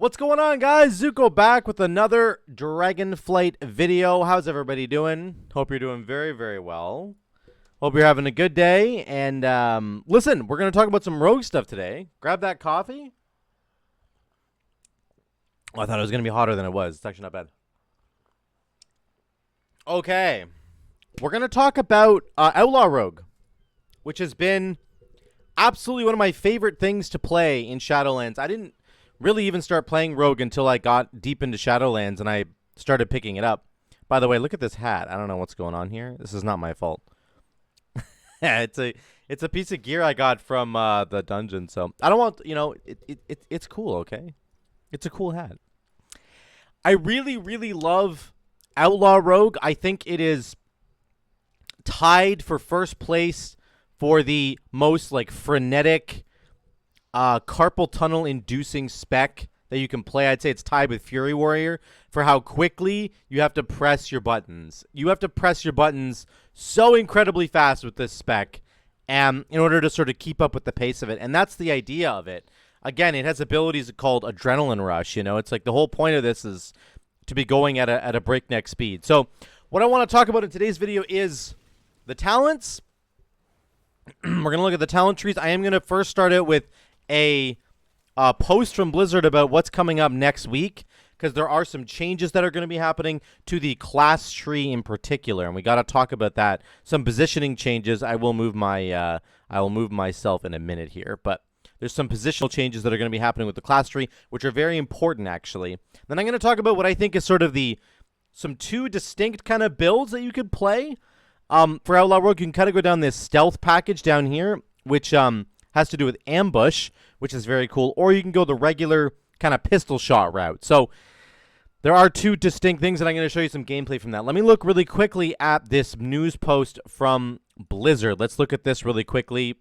What's going on, guys? Zuko back with another Dragonflight video. How's everybody doing? Hope you're doing very, very well. Hope you're having a good day. And listen, we're going to talk about some Rogue stuff today. Grab that coffee. Oh, I thought it was going to be hotter than it was. It's actually not bad. Okay. We're going to talk about Outlaw Rogue, which has been absolutely one of my favorite things to play in Shadowlands. I didn't really even start playing Rogue until I got deep into Shadowlands and I started picking it up. By the way, look at this hat. I don't know what's going on here. This is not my fault. it's a piece of gear I got from the dungeon. So I don't want, it's cool, okay? It's a cool hat. I really, really love Outlaw Rogue. I think it is tied for first place for the most frenetic carpal tunnel inducing spec that you can play. I'd say it's tied with Fury Warrior for how quickly you have to press your buttons. You have to press your buttons so incredibly fast with this spec in order to sort of keep up with the pace of it. And that's the idea of it. Again, it has abilities called Adrenaline Rush. It's like the whole point of this is to be going at a breakneck speed. So what I want to talk about in today's video is the talents. We're going to look at the talent trees. I am going to first start out with a post from Blizzard about what's coming up next week, because there are some changes that are going to be happening to the class tree in particular, and we got to talk about that. Some positioning changes. I will move myself in a minute here, but there's some positional changes that are going to be happening with the class tree, which are very important, actually. Then I'm going to talk about what I think is sort of some two distinct kind of builds that you could play. For Outlaw Rogue, you can kind of go down this stealth package down here, which has to do with ambush, which is very cool, or you can go the regular kind of pistol shot route. So there are two distinct things, and I'm going to show you some gameplay from that. Let me look really quickly at this news post from Blizzard. Let's look at this really quickly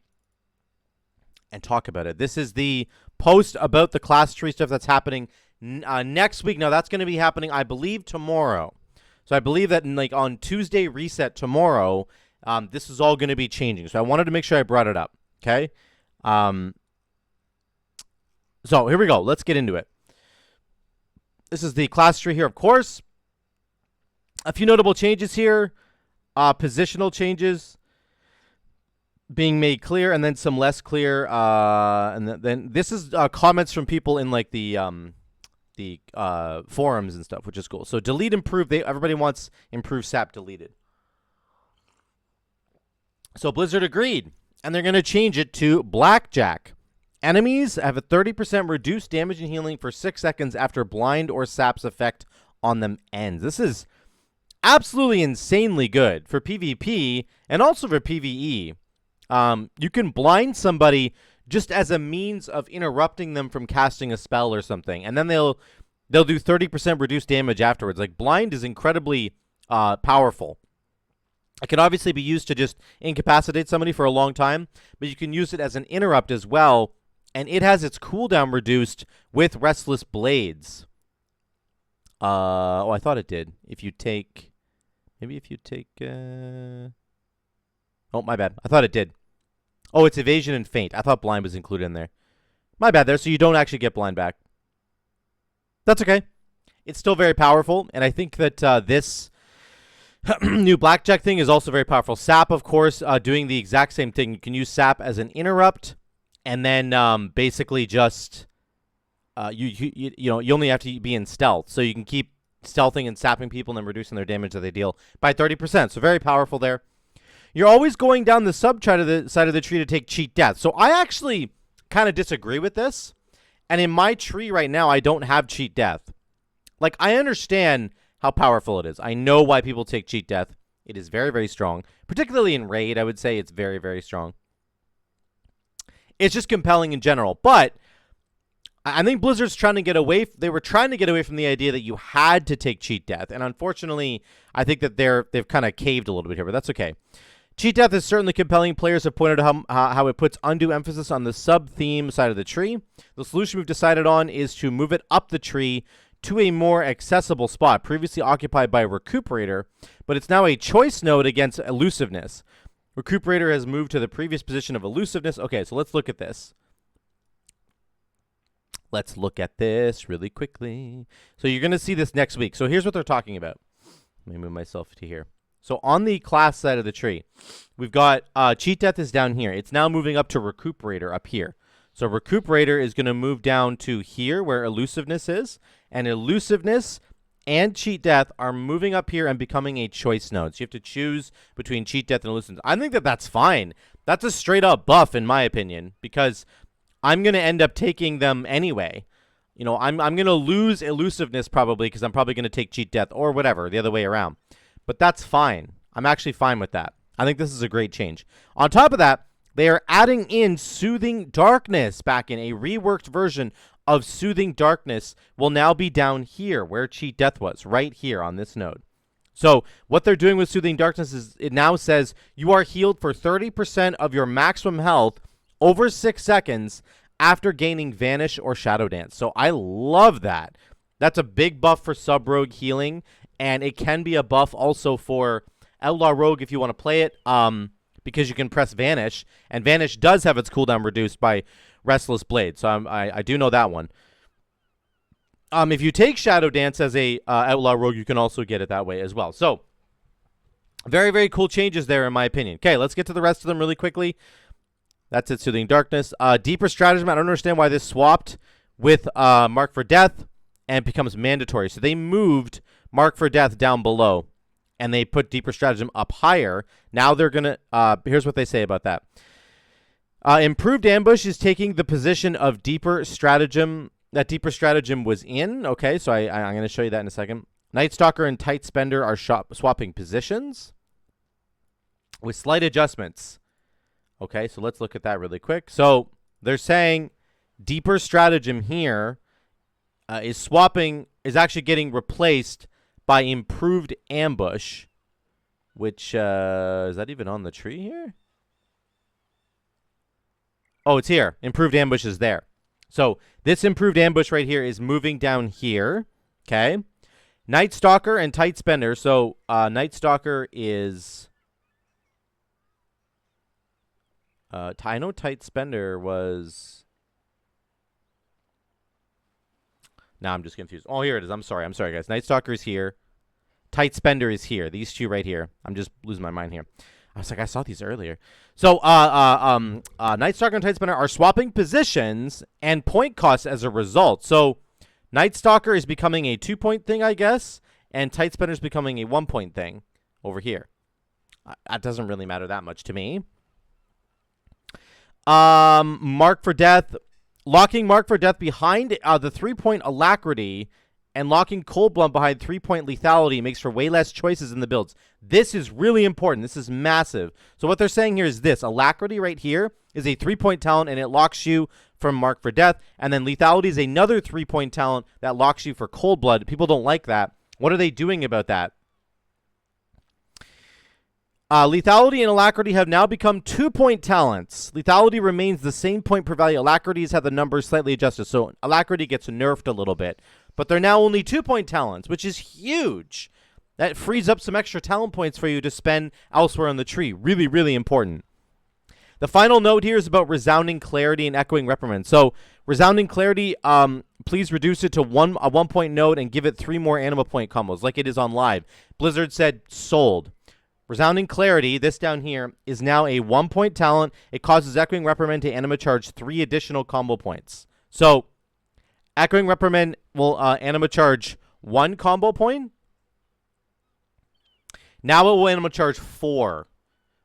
and talk about it. This is the post about the class tree stuff that's happening next week. Now, that's going to be happening, I believe, tomorrow. So I believe that on Tuesday Reset tomorrow, this is all going to be changing. So I wanted to make sure I brought it up, okay? So here we go. Let's get into it. This is the class tree here, of course. A few notable changes here. Positional changes being made clear, and then some less clear. And then this is comments from people in the forums and stuff, which is cool. So delete, improve. Everybody wants improved SAP deleted. So Blizzard agreed, and they're going to change it to Blackjack. Enemies have a 30% reduced damage and healing for 6 seconds after blind or sap's effect on them ends. This is absolutely insanely good for PvP and also for PvE. You can blind somebody just as a means of interrupting them from casting a spell or something, and then they'll do 30% reduced damage afterwards. Blind is incredibly powerful. It can obviously be used to just incapacitate somebody for a long time, but you can use it as an interrupt as well, and it has its cooldown reduced with Restless Blades. I thought it did. Oh, my bad. I thought it did. Oh, it's evasion and feint. I thought blind was included in there. My bad there, so you don't actually get blind back. That's okay. It's still very powerful, and I think that this new Blackjack thing is also very powerful. SAP, of course, doing the exact same thing. You can use SAP as an interrupt, and then basically just you only have to be in stealth, so you can keep stealthing and sapping people and then reducing their damage that they deal by 30%. So very powerful there. You're always going down the side of the tree to take cheat death. So I actually kind of disagree with this. And in my tree right now, I don't have cheat death. I understand how powerful it is. I know why people take cheat death. It is very, very strong. Particularly in raid, I would say it's very, very strong. It's just compelling in general. But I think Blizzard's trying to get away. They were trying to get away from the idea that you had to take cheat death. And unfortunately, I think that they've kind of caved a little bit here, but that's okay. Cheat death is certainly compelling. Players have pointed out how it puts undue emphasis on the sub-theme side of the tree. The solution we've decided on is to move it up the tree to a more accessible spot, previously occupied by Recuperator, but it's now a choice node against elusiveness. Recuperator has moved to the previous position of elusiveness. Okay, so let's look at this. Let's look at this really quickly. So you're going to see this next week. So here's what they're talking about. Let me move myself to here. So on the class side of the tree, we've got Cheat Death is down here. It's now moving up to Recuperator up here. So Recuperator is going to move down to here where Elusiveness is. And Elusiveness and Cheat Death are moving up here and becoming a choice node. So you have to choose between Cheat Death and Elusiveness. I think that that's fine. That's a straight up buff in my opinion, because I'm going to end up taking them anyway. You know, I'm going to lose Elusiveness probably because I'm probably going to take Cheat Death or whatever, the other way around. But that's fine. I'm actually fine with that. I think this is a great change. On top of that, they are adding in Soothing Darkness back in. A reworked version of Soothing Darkness will now be down here where Cheat Death was, right here on this node. So what they're doing with Soothing Darkness is it now says you are healed for 30% of your maximum health over 6 seconds after gaining Vanish or Shadow Dance. So I love that. That's a big buff for Sub-Rogue healing, and it can be a buff also for Outlaw Rogue if you want to play it, because you can press Vanish, and Vanish does have its cooldown reduced by Restless Blade, so I do know that one. If you take Shadow Dance as a Outlaw Rogue, you can also get it that way as well. So, very, very cool changes there in my opinion. Okay, let's get to the rest of them really quickly. That's it, Soothing Darkness. Deeper Stratagem, I don't understand why this swapped with Mark for Death and becomes mandatory. So they moved Mark for Death down below, and they put Deeper Stratagem up higher. Now they're going to, here's what they say about that. Improved Ambush is taking the position of Deeper Stratagem, that Deeper Stratagem was in. Okay, so I'm going to show you that in a second. Night Stalker and Tight Spender are swapping positions with slight adjustments. Okay, so let's look at that really quick. So they're saying Deeper Stratagem here is actually getting replaced by Improved Ambush, which, is that even on the tree here? Oh, it's here. Improved Ambush is there. So this Improved Ambush right here is moving down here, okay? Night Stalker and Tight Spender. So Night Stalker is... I know Tight Spender was... Now I'm just confused. Oh, here it is. I'm sorry, guys. Night Stalker is here. Tight Spender is here. These two right here. I'm just losing my mind here. I was like, I saw these earlier. So, Night Stalker and Tight Spender are swapping positions and point costs as a result. So, Night Stalker is becoming a 2-point thing, I guess, and Tight Spender is becoming a 1-point thing over here. That doesn't really matter that much to me. Mark for Death. Locking Mark for Death behind the 3-point Alacrity and locking Cold Blunt behind 3-point Lethality makes for way less choices in the builds. This is really important. This is massive. So what they're saying here is this. Alacrity right here is a 3-point talent, and it locks you from Mark for Death. And then Lethality is another 3-point talent that locks you for Cold Blood. People don't like that. What are they doing about that? Lethality and Alacrity have now become 2-point talents. Lethality remains the same point per value. Alacrities have the numbers slightly adjusted, so Alacrity gets nerfed a little bit. But they're now only 2-point talents, which is huge. That frees up some extra talent points for you to spend elsewhere on the tree. Really, really important. The final note here is about Resounding Clarity and Echoing Reprimand. So, Resounding Clarity, please reduce it to a 1-point node and give it 3 more anima point combos, like it is on live. Blizzard said sold. Resounding Clarity, this down here, is now a 1-point talent. It causes Echoing Reprimand to anima charge 3 additional combo points. So, Echoing Reprimand will anima charge 1 combo point. Now it will anima charge 4.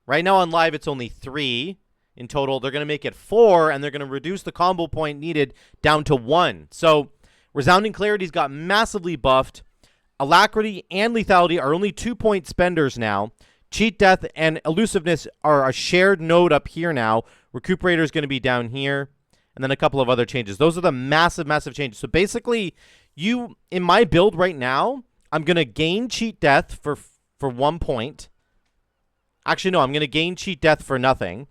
Right now on live, it's only 3 in total. They're going to make it 4, and they're going to reduce the combo point needed down to 1. So, Resounding Clarity's got massively buffed. Alacrity and Lethality are only 2-point spenders now. Cheat Death and Elusiveness are a shared node up here now. Recuperator is going to be down here. And then a couple of other changes. Those are the massive, massive changes. So basically, in my build right now, I'm going to gain Cheat Death for 1 point. Actually, no, I'm going to gain Cheat Death for nothing.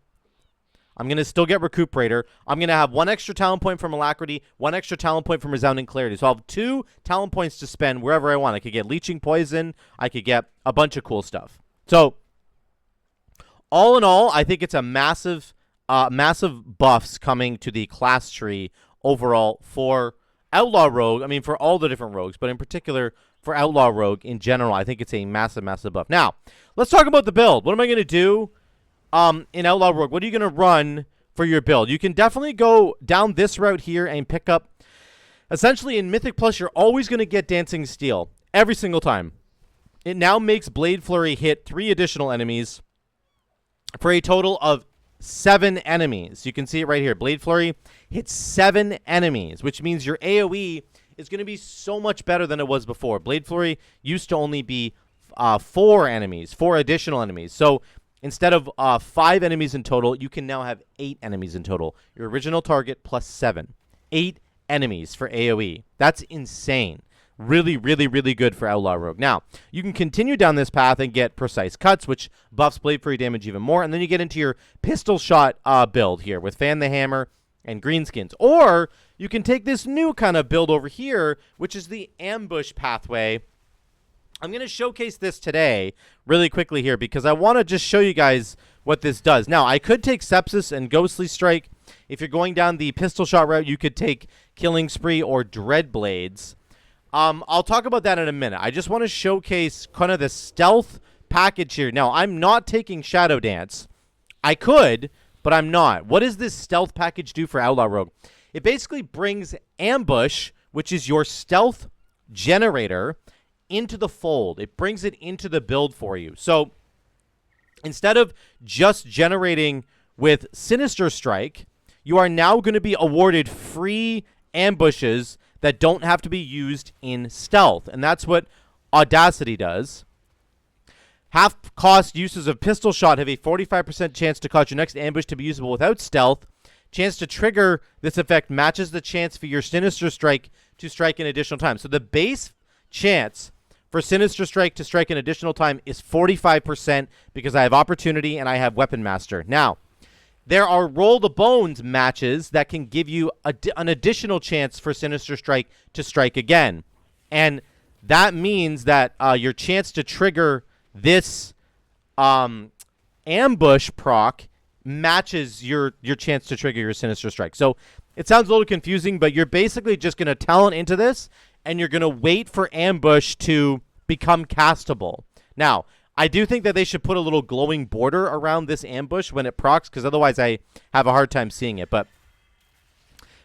I'm going to still get Recuperator. I'm going to have 1 extra talent point from Alacrity, 1 extra talent point from Resounding Clarity. So I'll have 2 talent points to spend wherever I want. I could get Leeching Poison. I could get a bunch of cool stuff. So, all in all, I think it's a massive buffs coming to the class tree overall for Outlaw Rogue. I mean, for all the different rogues, but in particular for Outlaw Rogue in general, I think it's a massive, massive buff. Now, let's talk about the build. What am I going to do in Outlaw Rogue? What are you going to run for your build? You can definitely go down this route here and pick up. Essentially, in Mythic Plus, you're always going to get Dancing Steel every single time. It now makes Blade Flurry hit 3 additional enemies for a total of 7 enemies. You can see it right here. Blade Flurry hits 7 enemies, which means your AoE is going to be so much better than it was before. Blade Flurry used to only be 4 enemies, 4 additional enemies. So instead of 5 enemies in total, you can now have 8 enemies in total. Your original target plus 7. 8 enemies for AoE. That's insane. Really, really, really good for Outlaw Rogue. Now, you can continue down this path and get Precise Cuts, which buffs Blade Flurry damage even more. And then you get into your Pistol Shot build here with Fan the Hammer and Greenskins. Or you can take this new kind of build over here, which is the Ambush pathway. I'm going to showcase this today really quickly here because I want to just show you guys what this does. Now, I could take Sepsis and Ghostly Strike. If you're going down the Pistol Shot route, you could take Killing Spree or Dread Blades. I'll talk about that in a minute. I just want to showcase kind of the stealth package here. Now, I'm not taking Shadow Dance. I could, but I'm not. What does this stealth package do for Outlaw Rogue? It basically brings Ambush, which is your stealth generator, into the fold. It brings it into the build for you. So instead of just generating with Sinister Strike, you are now going to be awarded free ambushes that don't have to be used in stealth. And that's what Audacity does. Half-cost uses of Pistol Shot have a 45% chance to cause your next ambush to be usable without stealth. Chance to trigger this effect matches the chance for your Sinister Strike to strike an additional time. So the base chance for Sinister Strike to strike an additional time is 45% because I have Opportunity and I have Weapon Master. Now, there are Roll the Bones matches that can give you an additional chance for Sinister Strike to strike again. And that means that your chance to trigger this ambush proc matches your chance to trigger your Sinister Strike. So it sounds a little confusing, but you're basically just going to talent into this, and you're going to wait for ambush to become castable. Now, I do think that they should put a little glowing border around this ambush when it procs, because otherwise I have a hard time seeing it. But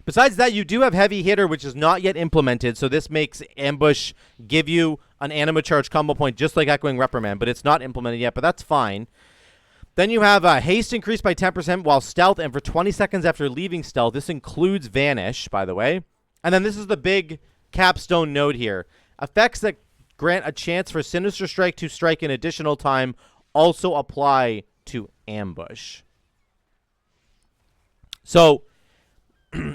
besides that, you do have Heavy Hitter, which is not yet implemented, so this makes ambush give you an Anima Charge combo point, just like Echoing Reprimand, but it's not implemented yet, but that's fine. Then you have haste increased by 10% while stealth, and for 20 seconds after leaving stealth. This includes Vanish, by the way. And then this is the big capstone node here. Effects that grant a chance for Sinister Strike to strike an additional time also apply to Ambush. So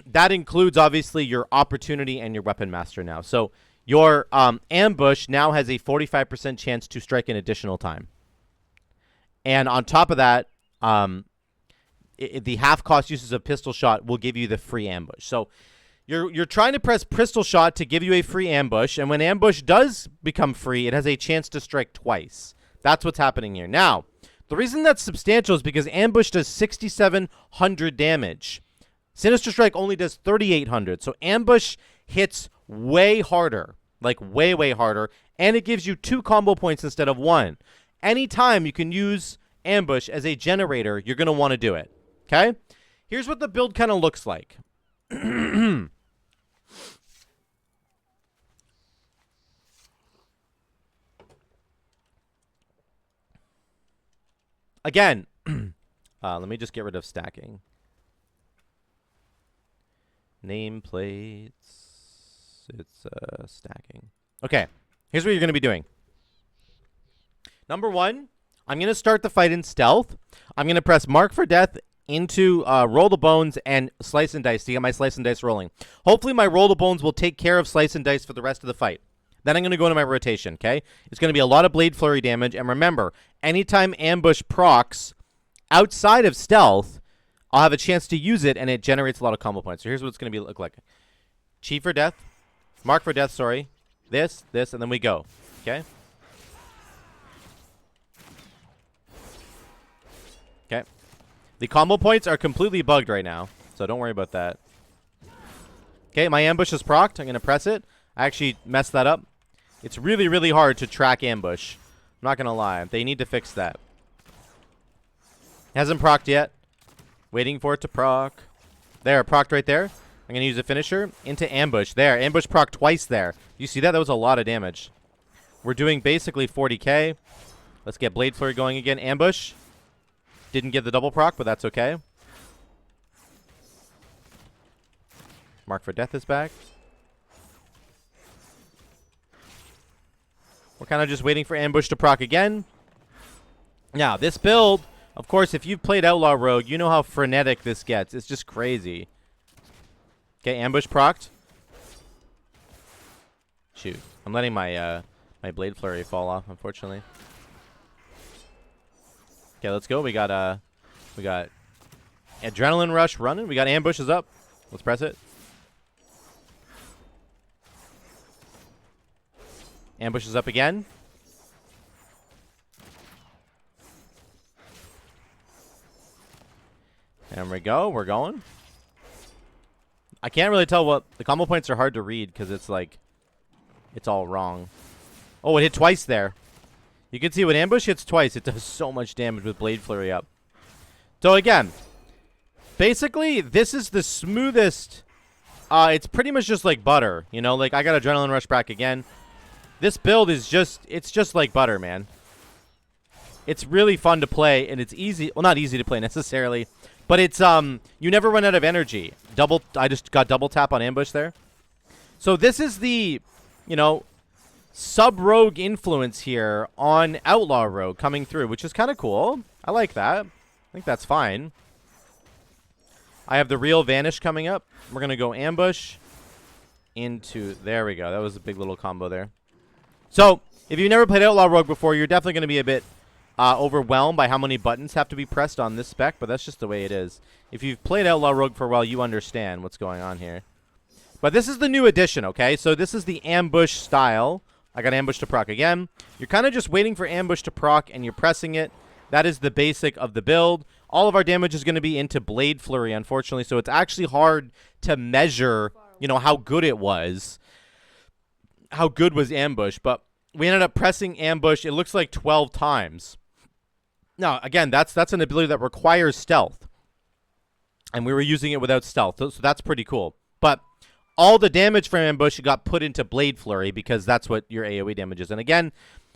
that includes, obviously, your Opportunity and your Weapon Master now. So your Ambush now has a 45% chance to strike an additional time. And on top of that, the half-cost uses of Pistol Shot will give you the free ambush. So you're trying to press Pistol Shot to give you a free ambush, and when ambush does become free, it has a chance to strike twice. That's what's happening here. Now, the reason that's substantial is because ambush does 6,700 damage. Sinister Strike only does 3,800. So ambush hits way harder, like way, way harder, and it gives you 2 combo points instead of 1. Anytime you can use ambush as a generator, you're going to want to do it. Okay? Here's what the build kind of looks like. Again, let me just get rid of stacking. Nameplates. It's stacking. Okay, here's what you're going to be doing. Number 1, I'm going to start the fight in stealth. I'm going to press Mark for Death into Roll the Bones and Slice and Dice to get my Slice and Dice rolling. Hopefully my Roll the Bones will take care of Slice and Dice for the rest of the fight. Then I'm going to go into my rotation, okay? It's going to be a lot of Blade Flurry damage. And remember, anytime ambush procs outside of stealth, I'll have a chance to use it, and it generates a lot of combo points. So here's what it's going to look like. Chi for Death. Mark for Death, sorry. This, and then we go. Okay? Okay. The combo points are completely bugged right now, so don't worry about that. Okay, my ambush is procced. I'm going to press it. I actually messed that up. It's really, really hard to track ambush. I'm not going to lie. They need to fix that. Hasn't procced yet. Waiting for it to proc. There, procced right there. I'm going to use a finisher into ambush. There, ambush proc twice there. You see that? That was a lot of damage. We're doing basically 40k. Let's get Blade Flurry going again. Ambush. Didn't get the double proc, but that's okay. Mark for Death is back. We're kind of just waiting for ambush to proc again. Now, this build, of course, if you've played Outlaw Rogue, you know how frenetic this gets. It's just crazy. Okay, ambush procced. Shoot. I'm letting my my Blade Flurry fall off, unfortunately. Okay, let's go. We got Adrenaline Rush running. We got ambushes up. Let's press it. Ambush is up again. There we go. We're going. I can't really tell what... The combo points are hard to read because it's like... It's all wrong. Oh, it hit twice there. You can see when ambush hits twice, it does so much damage with Blade Flurry up. So again, basically, this is the smoothest... it's pretty much just like butter. You know, like I got Adrenaline Rush back again. This build is just, it's just like butter, man. It's really fun to play, and it's easy. Well, not easy to play necessarily, but it's, you never run out of energy. I just got double tap on ambush there. So this is the, you know, sub-rogue influence here on Outlaw Rogue coming through, which is kind of cool. I like that. I think that's fine. I have the real Vanish coming up. We're going to go ambush into, there we go. That was a big little combo there. So, if you've never played Outlaw Rogue before, you're definitely going to be a bit overwhelmed by how many buttons have to be pressed on this spec, but that's just the way it is. If you've played Outlaw Rogue for a while, you understand what's going on here. But this is the new edition, okay? So this is the ambush style. I got ambush to proc again. You're kind of just waiting for ambush to proc, and you're pressing it. That is the basic of the build. All of our damage is going to be into Blade Flurry, unfortunately, so it's actually hard to measure, you know, how good it was. How good was ambush, but we ended up pressing ambush, it looks like 12 times. Now, again, that's an ability that requires stealth. And we were using it without stealth, so that's pretty cool. But all the damage from ambush got put into Blade Flurry because that's what your AoE damage is. And again,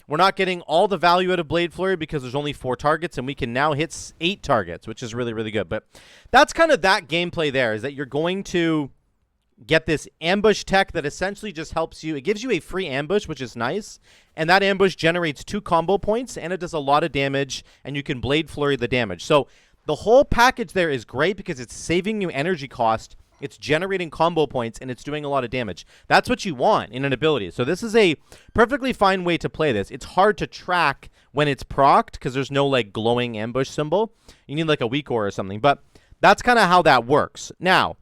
we're not getting all the value out of Blade Flurry because there's only 4 targets, and we can now hit 8 targets, which is really, really good. But that's kind of that gameplay there, is that you're going to get this ambush tech that essentially just helps you. It gives you a free ambush, which is nice. And that ambush generates 2 combo points, and it does a lot of damage, and you can Blade Flurry the damage. So the whole package there is great because it's saving you energy cost, it's generating combo points, and it's doing a lot of damage. That's what you want in an ability. So this is a perfectly fine way to play this. It's hard to track when it's procced because there's no like glowing ambush symbol. You need like a weak ore or something, but that's kind of how that works. Now,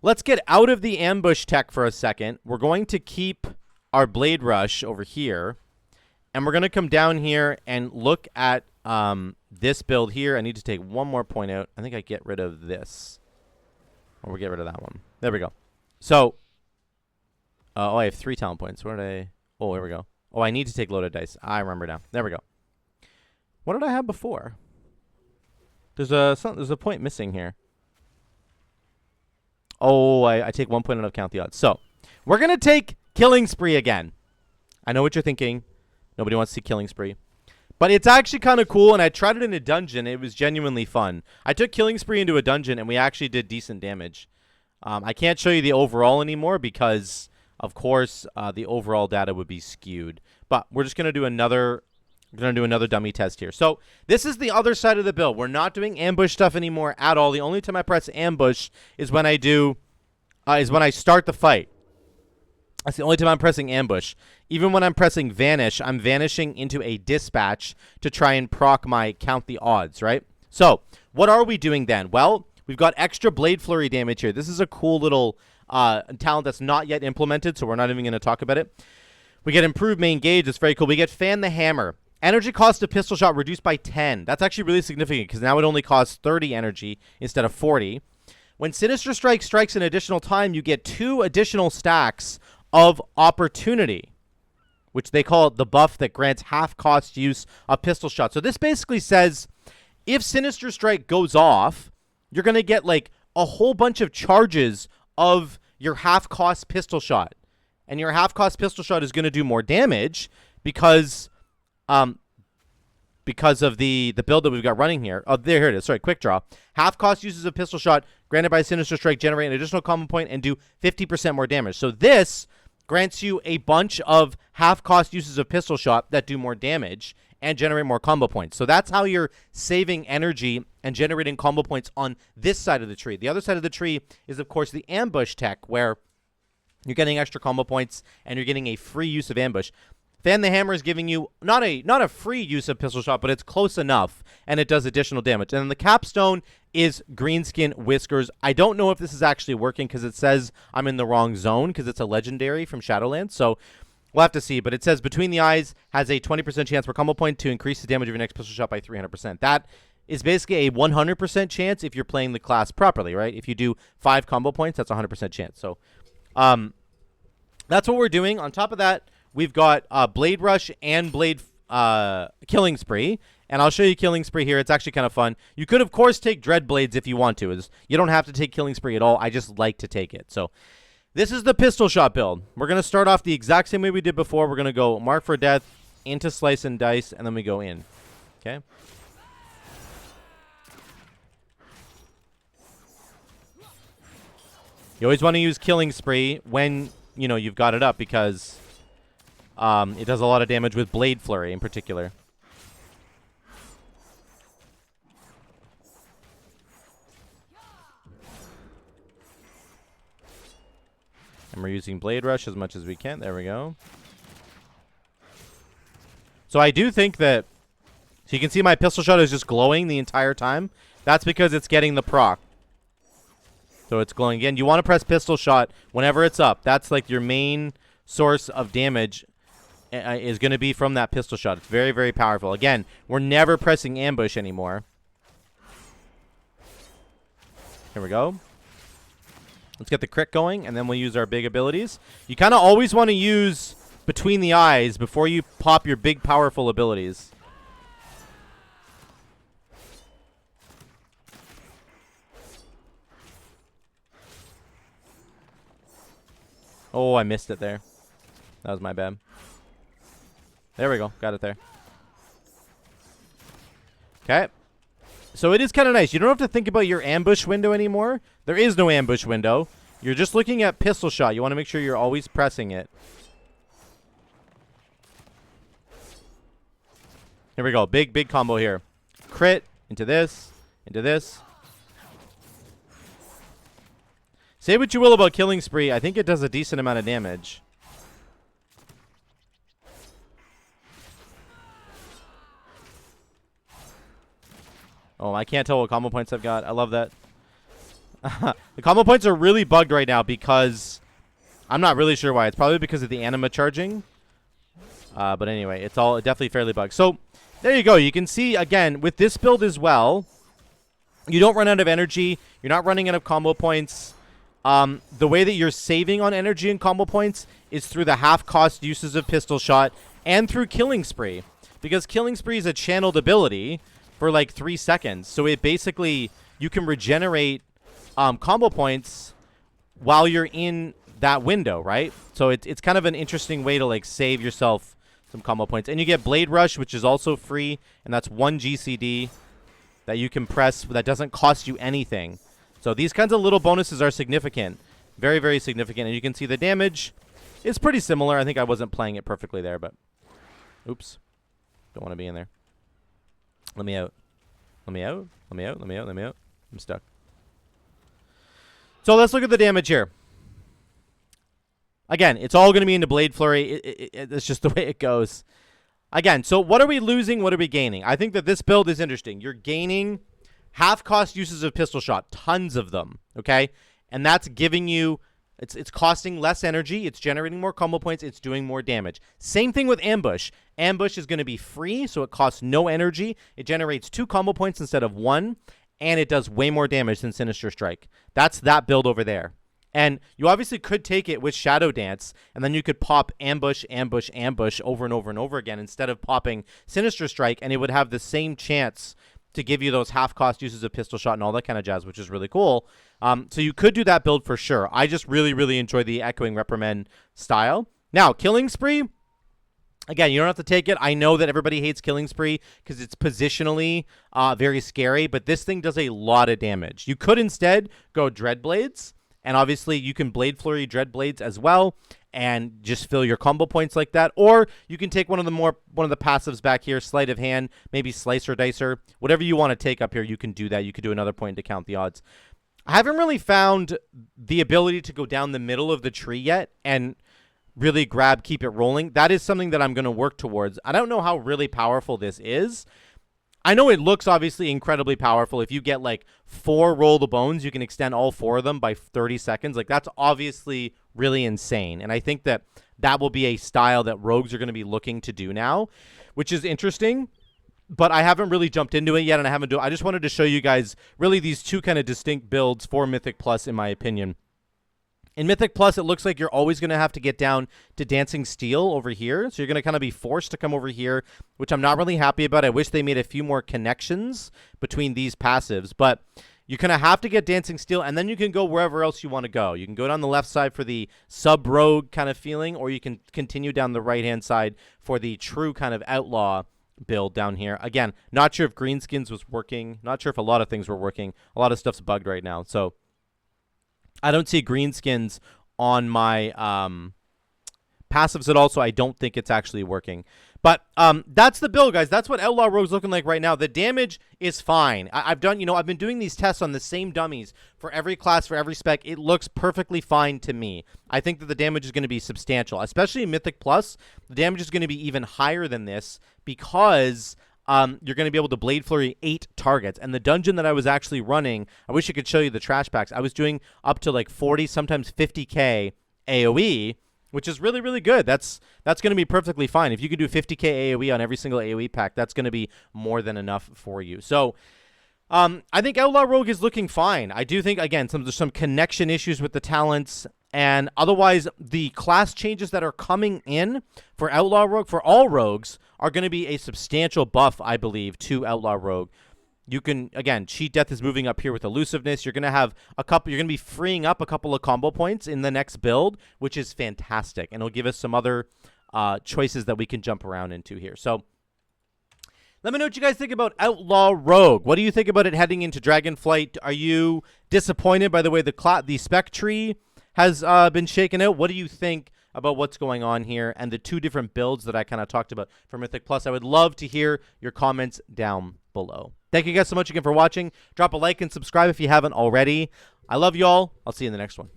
let's get out of the ambush tech for a second. We're going to keep our Blade Rush over here, and we're going to come down here and look at this build here. I need to take one more point out. I think I get rid of this. Or we'll get rid of that one. There we go. So, oh, I have 3 talent points. Where did I? Oh, here we go. Oh, I need to take loaded dice. I remember now. There we go. What did I have before? There's a point missing here. Oh, I take 1 point out of count the odds. So, we're going to take Killing Spree again. I know what you're thinking. Nobody wants to see Killing Spree. But it's actually kind of cool, and I tried it in a dungeon. It was genuinely fun. I took Killing Spree into a dungeon, and we actually did decent damage. I can't show you the overall anymore because, of course, the overall data would be skewed. But we're just going to do another... We're going to do another dummy test here. So this is the other side of the build. We're not doing ambush stuff anymore at all. The only time I press ambush is when I do... is when I start the fight. That's the only time I'm pressing ambush. Even when I'm pressing vanish, I'm vanishing into a dispatch to try and proc my count the odds, right? So, what are we doing then? Well, we've got extra Blade Flurry damage here. This is a cool little talent that's not yet implemented, so we're not even going to talk about it. We get improved main gauge. It's very cool. We get Fan the Hammer. Energy cost of pistol shot reduced by 10. That's actually really significant because now it only costs 30 energy instead of 40. when Sinister Strike strikes an additional time, you get 2 additional stacks of opportunity, which they call the buff that grants half-cost use of pistol shot. So this basically says if Sinister Strike goes off, you're going to get like a whole bunch of charges of your half-cost pistol shot. And your half-cost pistol shot is going to do more damage because of the build that we've got running here. Oh, here it is. Sorry, quick draw. Half-cost uses of pistol shot granted by Sinister Strike generate an additional combo point and do 50% more damage. So this grants you a bunch of half-cost uses of pistol shot that do more damage and generate more combo points. So that's how you're saving energy and generating combo points on this side of the tree. The other side of the tree is, of course, the ambush tech, where you're getting extra combo points and you're getting a free use of ambush. Fan the Hammer is giving you not a free use of pistol shot, but it's close enough, and it does additional damage. And then the capstone is Greenskin Whiskers. I don't know if this is actually working because it says I'm in the wrong zone because it's a legendary from Shadowlands. So we'll have to see. But it says Between the Eyes has a 20% chance per combo point to increase the damage of your next pistol shot by 300%. That is basically a 100% chance if you're playing the class properly, right? If you do 5 combo points, that's a 100% chance. So that's what we're doing. On top of that, we've got Blade Rush and Blade Killing Spree. And I'll show you Killing Spree here. It's actually kind of fun. You could, of course, take Dread Blades if you want to. You don't have to take Killing Spree at all. I just like to take it. So this is the pistol shot build. We're going to start off the exact same way we did before. We're going to go Mark for Death, into Slice and Dice, and then we go in. Okay? You always want to use Killing Spree when, you know, you've got it up because it does a lot of damage with Blade Flurry in particular. And we're using Blade Rush as much as we can. There we go. So I do think that... So you can see my pistol shot is just glowing the entire time. That's because it's getting the proc. So it's glowing again. You want to press pistol shot whenever it's up. That's like your main source of damage is going to be from that pistol shot. It's very, very powerful. Again, we're never pressing ambush anymore. Here we go. Let's get the crit going, and then we'll use our big abilities. You kind of always want to use Between the Eyes before you pop your big, powerful abilities. Oh, I missed it there. That was my bad. There we go. Got it there. Okay. So it is kind of nice. You don't have to think about your ambush window anymore. There is no ambush window. You're just looking at pistol shot. You want to make sure you're always pressing it. Here we go. Big, big combo here. Crit into this, into this. Say what you will about Killing Spree. I think it does a decent amount of damage. Oh, I can't tell what combo points I've got. I love that. The combo points are really bugged right now because I'm not really sure why. It's probably because of the anima charging. But anyway, it's all definitely fairly bugged. So there you go. You can see, again, with this build as well, you don't run out of energy. You're not running out of combo points. The way that you're saving on energy and combo points is through the half-cost uses of pistol shot and through Killing Spree. Because Killing Spree is a channeled ability for like 3 seconds. So it basically, you can regenerate combo points while you're in that window, right? So it's kind of an interesting way to like save yourself some combo points. And you get Blade Rush, which is also free, and that's 1 GCD that you can press that doesn't cost you anything. So these kinds of little bonuses are significant. Very, very significant. And you can see the damage is pretty similar. I think I wasn't playing it perfectly there, but... Oops. Don't want to be in there. Let me out. Let me out. Let me out. Let me out. Let me out. I'm stuck. So let's look at the damage here. Again, it's all going to be into Blade Flurry. It's just the way it goes. Again, so what are we losing? What are we gaining? I think that this build is interesting. You're gaining half-cost uses of pistol shot. Tons of them. Okay? And that's giving you... It's costing less energy. It's generating more combo points. It's doing more damage. Same thing with Ambush. Ambush is going to be free, so it costs no energy. It generates 2 combo points instead of 1. and it does way more damage than Sinister Strike. That's that build over there. And you obviously could take it with Shadow Dance, and then you could pop Ambush, Ambush, Ambush over and over and over again instead of popping Sinister Strike, and it would have the same chance to give you those half-cost uses of Pistol Shot and all that kind of jazz, which is really cool. So you could do that build for sure. I just really, really enjoy the Echoing Reprimand style. Now, Killing Spree, again, you don't have to take it. I know that everybody hates Killing Spree because it's positionally very scary, but this thing does a lot of damage. You could instead go Dreadblades, and obviously you can Blade Flurry Dreadblades as well and just fill your combo points like that. Or you can take one of the passives back here, Sleight of Hand, maybe Slicer Dicer. Whatever you want to take up here, you can do that. You could do another point to count the odds. I haven't really found the ability to go down the middle of the tree yet and really grab Keep It Rolling. That is something that I'm going to work towards. I don't know how really powerful this is. I know it looks obviously incredibly powerful. If you get like 4 Roll the Bones, you can extend all 4 of them by 30 seconds. Like, that's obviously really insane. And I think that that will be a style that rogues are going to be looking to do now, which is interesting. But I haven't really jumped into it yet, and I just wanted to show you guys really these two kind of distinct builds for Mythic Plus, in my opinion. In Mythic Plus, it looks like you're always going to have to get down to Dancing Steel over here. So you're going to kind of be forced to come over here, which I'm not really happy about. I wish they made a few more connections between these passives. But you're going to have to get Dancing Steel, and then you can go wherever else you want to go. You can go down the left side for the sub-rogue kind of feeling, or you can continue down the right-hand side for the true kind of outlaw build down here. Again, not sure if Greenskins was working. Not sure if a lot of things were working. A lot of stuff's bugged right now. So I don't see Greenskins on my passives at all, so I don't think it's actually working. But that's the build, guys. That's what Outlaw Rogue's looking like right now. The damage is fine. I've been doing these tests on the same dummies for every class, for every spec. It looks perfectly fine to me. I think that the damage is going to be substantial, especially in Mythic Plus. The damage is going to be even higher than this because you're going to be able to Blade Flurry 8 targets. And the dungeon that I was actually running, I wish I could show you the trash packs. I was doing up to like 40, sometimes 50k AoE, which is really, really good. That's going to be perfectly fine. If you could do 50k AoE on every single AoE pack, that's going to be more than enough for you. So I think Outlaw Rogue is looking fine. I do think, again, there's some connection issues with the talents. And otherwise, the class changes that are coming in for Outlaw Rogue, for all rogues, are going to be a substantial buff, I believe, to Outlaw Rogue. You can, again, Cheat Death is moving up here with Elusiveness. You're going to have you're going to be freeing up a couple of combo points in the next build, which is fantastic. And it'll give us some other choices that we can jump around into here. So let me know what you guys think about Outlaw Rogue. What do you think about it heading into Dragonflight? Are you disappointed by the way the spec tree has been shaken out? What do you think about what's going on here and the two different builds that I kind of talked about for Mythic Plus? I would love to hear your comments down below. Thank you guys so much again for watching. Drop a like and subscribe if you haven't already. I love you all. I'll see you in the next one.